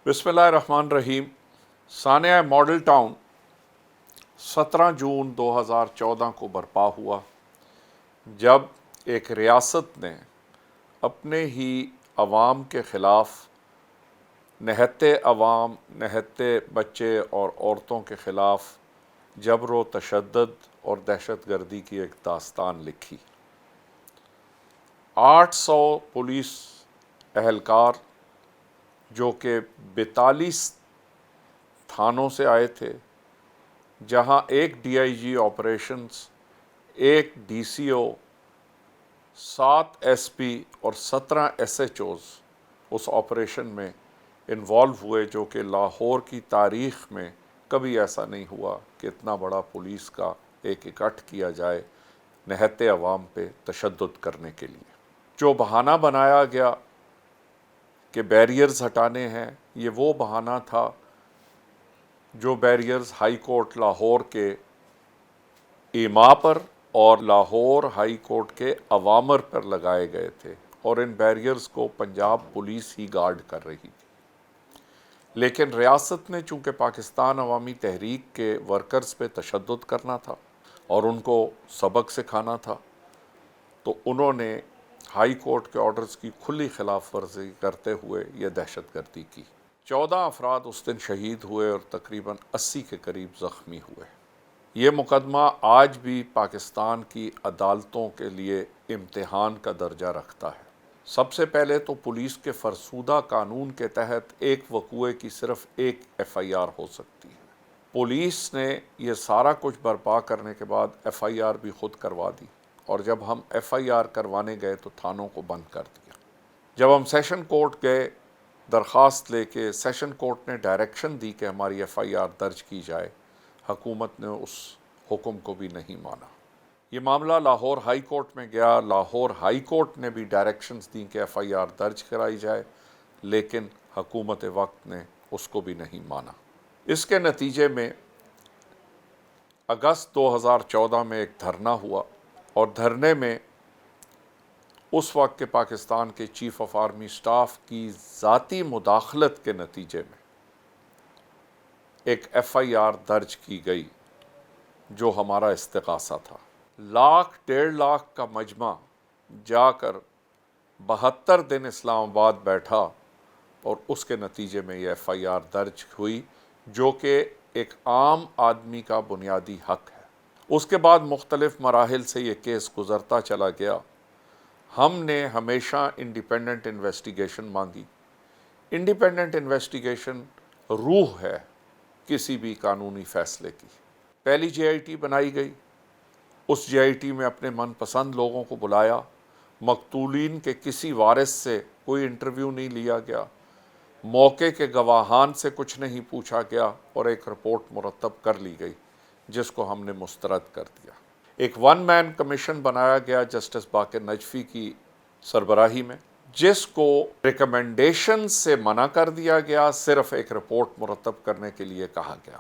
بسم اللہ الرحمن الرحیم۔ سانحہ ماڈل ٹاؤن 17 جون 2014 کو برپا ہوا، جب ایک ریاست نے اپنے ہی عوام کے خلاف، نہتے عوام، نہتے بچے اور عورتوں کے خلاف جبر و تشدد اور دہشت گردی کی ایک داستان لکھی۔ 800 پولیس اہلکار جو کہ 42 تھانوں سے آئے تھے، جہاں ایک ڈی آئی جی آپریشنز، ایک ڈی سی او، 7 ایس پی اور 17 ایس ایچ اوز اس آپریشن میں انوالو ہوئے، جو کہ لاہور کی تاریخ میں کبھی ایسا نہیں ہوا کہ اتنا بڑا پولیس کا ایک اکٹھ کیا جائے نہتے عوام پہ تشدد کرنے کے لیے۔ جو بہانہ بنایا گیا کہ بیریئرز ہٹانے ہیں، یہ وہ بہانہ تھا جو بیریئرز ہائی کورٹ لاہور کے ایما پر اور لاہور ہائی کورٹ کے اوامر پر لگائے گئے تھے، اور ان بیریئرز کو پنجاب پولیس ہی گارڈ کر رہی تھی۔ لیکن ریاست نے چونکہ پاکستان عوامی تحریک کے ورکرز پہ تشدد کرنا تھا اور ان کو سبق سکھانا تھا، تو انہوں نے ہائی کورٹ کے آرڈرز کی کھلی خلاف ورزی کرتے ہوئے یہ دہشت گردی کی۔ 14 افراد اس دن شہید ہوئے اور تقریباً 80 کے قریب زخمی ہوئے۔ یہ مقدمہ آج بھی پاکستان کی عدالتوں کے لیے امتحان کا درجہ رکھتا ہے۔ سب سے پہلے تو پولیس کے فرسودہ قانون کے تحت ایک وقوعے کی صرف ایک ایف آئی آر ہو سکتی ہے۔ پولیس نے یہ سارا کچھ برپا کرنے کے بعد ایف آئی آر بھی خود کروا دی، اور جب ہم ایف آئی آر کروانے گئے تو تھانوں کو بند کر دیا۔ جب ہم سیشن کورٹ گئے درخواست لے کے، سیشن کورٹ نے ڈائریکشن دی کہ ہماری ایف آئی آر درج کی جائے، حکومت نے اس حکم کو بھی نہیں مانا۔ یہ معاملہ لاہور ہائی کورٹ میں گیا، لاہور ہائی کورٹ نے بھی ڈائریکشنز دیں کہ ایف آئی آر درج کرائی جائے، لیکن حکومت وقت نے اس کو بھی نہیں مانا۔ اس کے نتیجے میں اگست 2014 میں ایک دھرنا ہوا، اور دھرنے میں اس وقت کے پاکستان کے چیف آف آرمی سٹاف کی ذاتی مداخلت کے نتیجے میں ایک ایف آئی آر درج کی گئی، جو ہمارا استغاثہ تھا۔ 1.5 لاکھ کا مجمع جا کر 72 دن اسلام آباد بیٹھا، اور اس کے نتیجے میں یہ ایف آئی آر درج ہوئی، جو کہ ایک عام آدمی کا بنیادی حق ہے۔ اس کے بعد مختلف مراحل سے یہ کیس گزرتا چلا گیا۔ ہم نے ہمیشہ انڈیپینڈنٹ انویسٹیگیشن مانگی۔ انڈیپینڈنٹ انویسٹیگیشن روح ہے کسی بھی قانونی فیصلے کی۔ پہلی جے آئی ٹی بنائی گئی، اس جے آئی ٹی میں اپنے من پسند لوگوں کو بلایا، مقتولین کے کسی وارث سے کوئی انٹرویو نہیں لیا گیا، موقع کے گواہان سے کچھ نہیں پوچھا گیا، اور ایک رپورٹ مرتب کر لی گئی جس کو ہم نے مسترد کر دیا۔ ایک ون مین کمیشن بنایا گیا جسٹس باقر نجفی کی سربراہی میں، جس کو ریکمنڈیشن سے منع کر دیا گیا، صرف ایک رپورٹ مرتب کرنے کے لیے کہا گیا۔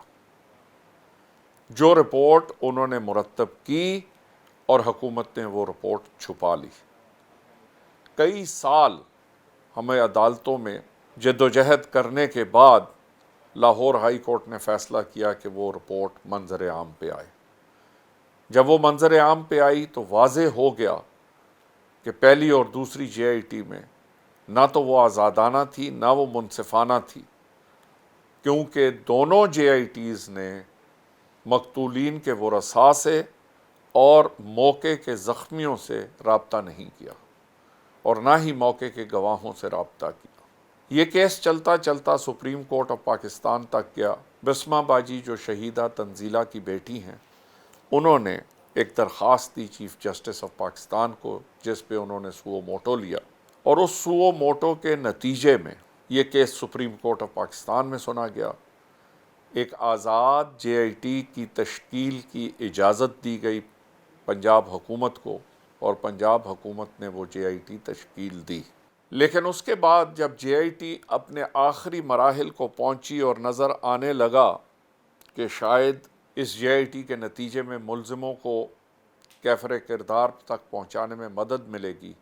جو رپورٹ انہوں نے مرتب کی اور حکومت نے وہ رپورٹ چھپا لی۔ کئی سال ہمیں عدالتوں میں جدوجہد کرنے کے بعد لاہور ہائی کورٹ نے فیصلہ کیا کہ وہ رپورٹ منظر عام پہ آئے۔ جب وہ منظر عام پہ آئی تو واضح ہو گیا کہ پہلی اور دوسری جے آئی ٹی میں نہ تو وہ آزادانہ تھی، نہ وہ منصفانہ تھی، کیونکہ دونوں جے آئی ٹیز نے مقتولین کے ورثاء سے اور موقع کے زخمیوں سے رابطہ نہیں کیا، اور نہ ہی موقع کے گواہوں سے رابطہ کیا۔ یہ کیس چلتا چلتا سپریم کورٹ آف پاکستان تک گیا۔ بسمہ باجی جو شہیدہ تنزیلہ کی بیٹی ہیں، انہوں نے ایک درخواست دی چیف جسٹس آف پاکستان کو، جس پہ انہوں نے سوو موٹو لیا، اور اس سوو موٹو کے نتیجے میں یہ case supreme court of Pakistan میں سنا گیا۔ ایک آزاد جے آئی ٹی کی تشکیل کی اجازت دی گئی پنجاب حکومت کو، اور پنجاب حکومت نے وہ جے آئی ٹی تشکیل دی۔ لیکن اس کے بعد جب جے آئی ٹی اپنے آخری مراحل کو پہنچی اور نظر آنے لگا کہ شاید اس جے آئی ٹی کے نتیجے میں ملزموں کو کیفر کردار تک پہنچانے میں مدد ملے گی،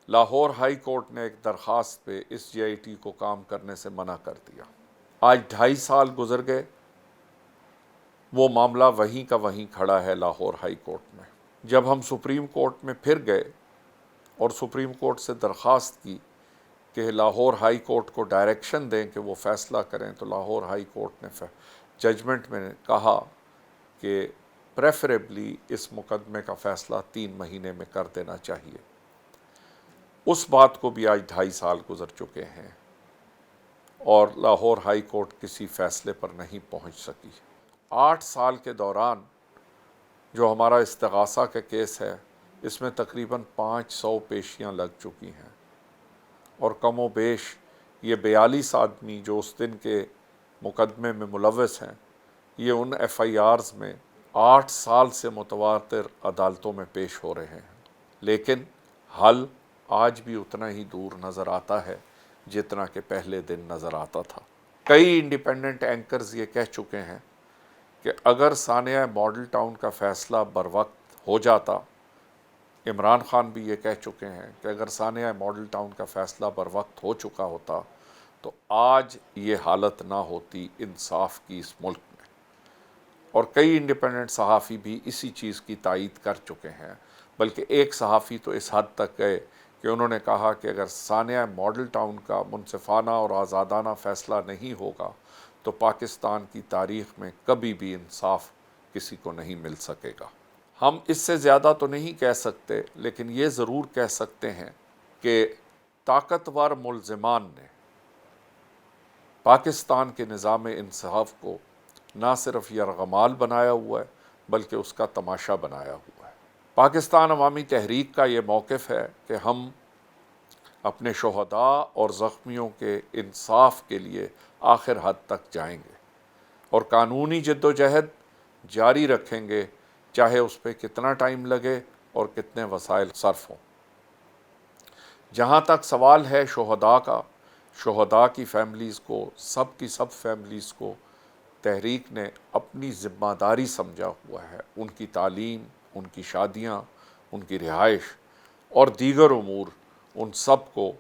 لاہور ہائی کورٹ نے ایک درخواست پہ اس جے آئی ٹی کو کام کرنے سے منع کر دیا۔ آج 2.5 سال گزر گئے، وہ معاملہ وہیں کا وہیں کھڑا ہے لاہور ہائی کورٹ میں۔ جب ہم سپریم کورٹ میں پھر گئے اور سپریم کورٹ سے درخواست کی کہ لاہور ہائی کورٹ کو ڈائریکشن دیں کہ وہ فیصلہ کریں، تو لاہور ہائی کورٹ نے ججمنٹ میں کہا کہ پریفریبلی اس مقدمے کا فیصلہ 3 مہینے میں کر دینا چاہیے۔ اس بات کو بھی آج 2.5 سال گزر چکے ہیں اور لاہور ہائی کورٹ کسی فیصلے پر نہیں پہنچ سکی۔ 8 سال کے دوران جو ہمارا استغاثہ کا کیس ہے، اس میں تقریباً 500 پیشیاں لگ چکی ہیں، اور کم و بیش یہ 42 آدمی جو اس دن کے مقدمے میں ملوث ہیں، یہ ان ایف آئی آرز میں 8 سال سے متواتر عدالتوں میں پیش ہو رہے ہیں، لیکن حل آج بھی اتنا ہی دور نظر آتا ہے جتنا کہ پہلے دن نظر آتا تھا۔ کئی انڈیپینڈنٹ اینکرز یہ کہہ چکے ہیں کہ اگر سانحہ ماڈل ٹاؤن کا فیصلہ بر وقت ہو جاتا، عمران خان بھی یہ کہہ چکے ہیں کہ اگر سانحہ ماڈل ٹاؤن کا فیصلہ بر وقت ہو چکا ہوتا تو آج یہ حالت نہ ہوتی انصاف کی اس ملک میں۔ اور کئی انڈیپینڈنٹ صحافی بھی اسی چیز کی تائید کر چکے ہیں، بلکہ ایک صحافی تو اس حد تک گئے کہ انہوں نے کہا کہ اگر سانحہ ماڈل ٹاؤن کا منصفانہ اور آزادانہ فیصلہ نہیں ہوگا تو پاکستان کی تاریخ میں کبھی بھی انصاف کسی کو نہیں مل سکے گا۔ ہم اس سے زیادہ تو نہیں کہہ سکتے، لیکن یہ ضرور کہہ سکتے ہیں کہ طاقتور ملزمان نے پاکستان کے نظام انصاف کو نہ صرف یرغمال بنایا ہوا ہے بلکہ اس کا تماشا بنایا ہوا ہے۔ پاکستان عوامی تحریک کا یہ موقف ہے کہ ہم اپنے شہداء اور زخمیوں کے انصاف کے لیے آخر حد تک جائیں گے اور قانونی جد و جہد جاری رکھیں گے، چاہے اس پہ کتنا ٹائم لگے اور کتنے وسائل صرف ہوں۔ جہاں تک سوال ہے شہداء کا، شہداء کی فیملیز کو، سب کی سب فیملیز کو تحریک نے اپنی ذمہ داری سمجھا ہوا ہے۔ ان کی تعلیم، ان کی شادیاں، ان کی رہائش اور دیگر امور، ان سب کو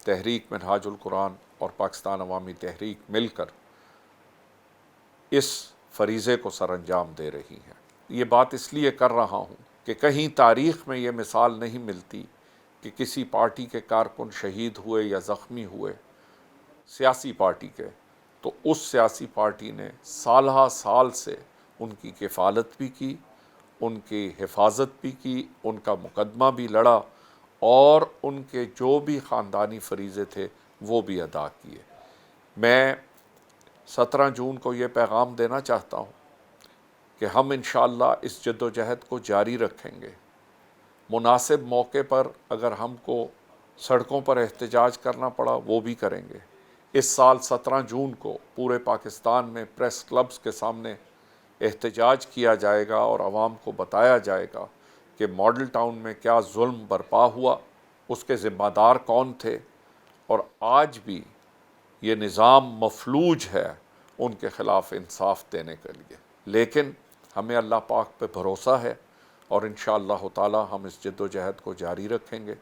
تحریک منہاج القرآن اور پاکستان عوامی تحریک مل کر اس فریضے کو سر انجام دے رہی ہیں۔ یہ بات اس لیے کر رہا ہوں کہ کہیں تاریخ میں یہ مثال نہیں ملتی کہ کسی پارٹی کے کارکن شہید ہوئے یا زخمی ہوئے، سیاسی پارٹی کے، تو اس سیاسی پارٹی نے سالہ سال سے ان کی کفالت بھی کی، ان کی حفاظت بھی کی، ان کا مقدمہ بھی لڑا اور ان کے جو بھی خاندانی فریضے تھے وہ بھی ادا کیے۔ میں 17 جون کو یہ پیغام دینا چاہتا ہوں کہ ہم انشاءاللہ اس جد و جہد کو جاری رکھیں گے۔ مناسب موقع پر اگر ہم کو سڑکوں پر احتجاج کرنا پڑا وہ بھی کریں گے۔ اس سال 17 جون کو پورے پاکستان میں پریس کلبز کے سامنے احتجاج کیا جائے گا اور عوام کو بتایا جائے گا کہ ماڈل ٹاؤن میں کیا ظلم برپا ہوا، اس کے ذمہ دار کون تھے، اور آج بھی یہ نظام مفلوج ہے ان کے خلاف انصاف دینے کے لیے۔ لیکن ہمیں اللہ پاک پہ بھروسہ ہے اور انشاءاللہ تعالی ہم اس جد و جہد کو جاری رکھیں گے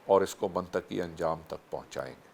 اور اس کو منطقی انجام تک پہنچائیں گے۔